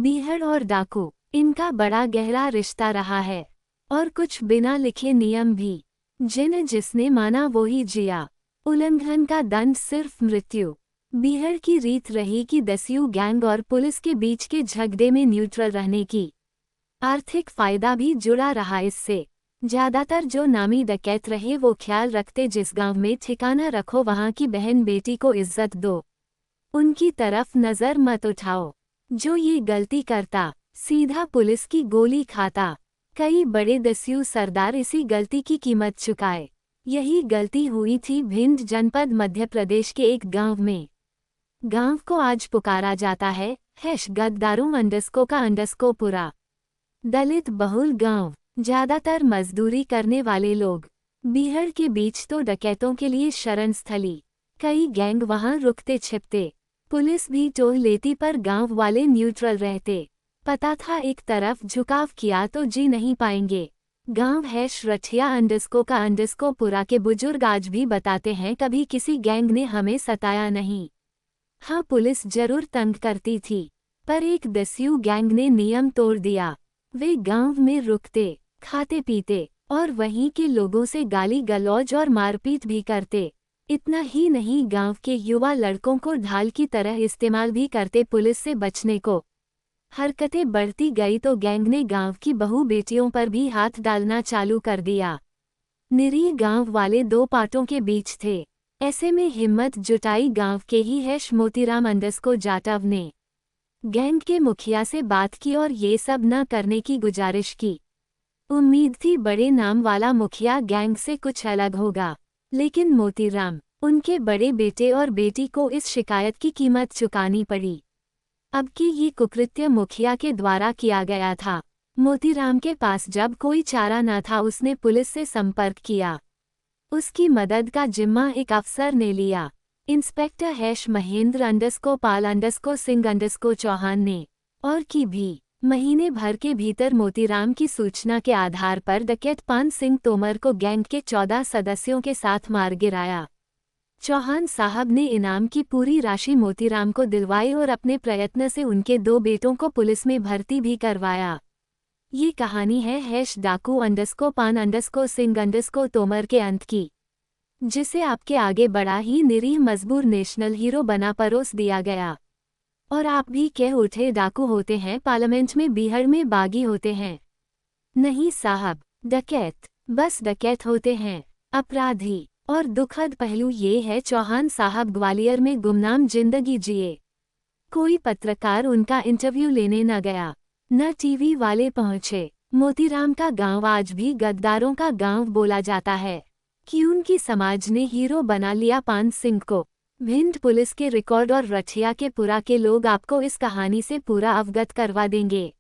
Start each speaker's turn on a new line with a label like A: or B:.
A: बीहड़ और डाकू, इनका बड़ा गहरा रिश्ता रहा है, और कुछ बिना लिखे नियम भी, जिन्हें जिसने माना वो ही जिया। उल्लंघन का दंड सिर्फ मृत्यु। बीहड़ की रीत रही कि दस्यु गैंग और पुलिस के बीच के झगड़े में न्यूट्रल रहने की। आर्थिक फायदा भी जुड़ा रहा इससे। ज्यादातर जो नामी डकैत रहे वो ख्याल रखते जिस गांव में ठिकाना रखो वहां की बहन बेटी को इज्जत दो, उनकी तरफ नजर मत उठाओ। जो ये गलती करता सीधा पुलिस की गोली खाता। कई बड़े दस्यु सरदार इसी गलती की कीमत चुकाए। यही गलती हुई थी भिंड जनपद मध्य प्रदेश के एक गांव में। गांव को आज पुकारा जाता है गद्दारों _ पुरा। दलित बहुल गांव, ज्यादातर मजदूरी करने वाले लोग। बीहड़ के बीच तो डकैतों के लिए शरण स्थली। कई गैंग वहां रुकते छिपते। पुलिस भी टोह लेती पर गांव वाले न्यूट्रल रहते। पता था एक तरफ झुकाव किया तो जी नहीं पाएंगे। गांव रठिया _ पुरा के बुजुर्ग आज भी बताते हैं कभी किसी गैंग ने हमें सताया नहीं। हाँ, पुलिस जरूर तंग करती थी, पर एक दस्यु गैंग ने नियम तोड़ दिया। वे गांव में रुकते, खाते पीते और वहीं के लोगों से गाली गलौज और मारपीट भी करते। इतना ही नहीं, गांव के युवा लड़कों को ढाल की तरह इस्तेमाल भी करते पुलिस से बचने को। हरकतें बढ़ती गई तो गैंग ने गांव की बहू बेटियों पर भी हाथ डालना चालू कर दिया। निरीह गांव वाले दो पाटों के बीच थे। ऐसे में हिम्मत जुटाई गांव के ही मोतीराम _ जाटव ने। गैंग के मुखिया से बात की और ये सब न करने की गुजारिश की। उम्मीद थी बड़े नाम वाला मुखिया गैंग से कुछ अलग होगा, लेकिन मोतीराम, उनके बड़े बेटे और बेटी को इस शिकायत की कीमत चुकानी पड़ी। अब कि ये कुकृत्य मुखिया के द्वारा किया गया था। मोतीराम के पास जब कोई चारा न था उसने पुलिस से संपर्क किया। उसकी मदद का जिम्मा एक अफसर ने लिया, इंस्पेक्टर महेंद्र _ पाल _ सिंह चौहान ने। और की भी महीने भर के भीतर मोतीराम की सूचना के आधार पर डकैत पान सिंह तोमर को गैंग के 14 सदस्यों के साथ मार गिराया। चौहान साहब ने इनाम की पूरी राशि मोतीराम को दिलवाई और अपने प्रयत्न से उनके 2 बेटों को पुलिस में भर्ती भी करवाया। ये कहानी है डाकू _ पान _ सिंह तोमर के अंत की, जिसे आपके आगे बड़ा ही निरीह मजबूर नेशनल हीरो बना परोस दिया गया। और आप भी कह उठे डाकू होते हैं पार्लियामेंट में, बीहड़ में बागी होते हैं। नहीं साहब, डकैत, बस डकैत होते हैं, अपराधी। और दुखद पहलू ये है चौहान साहब ग्वालियर में गुमनाम जिंदगी जिए। कोई पत्रकार उनका इंटरव्यू लेने न गया, न टीवी वाले पहुंचे। मोतीराम का गांव आज भी गद्दारों का गांव बोला जाता है कि उनकी समाज ने हीरो बना लिया पान सिंह को। भिंड पुलिस के रिकॉर्ड और रठिया के पुरा के लोग आपको इस कहानी से पूरा अवगत करवा देंगे।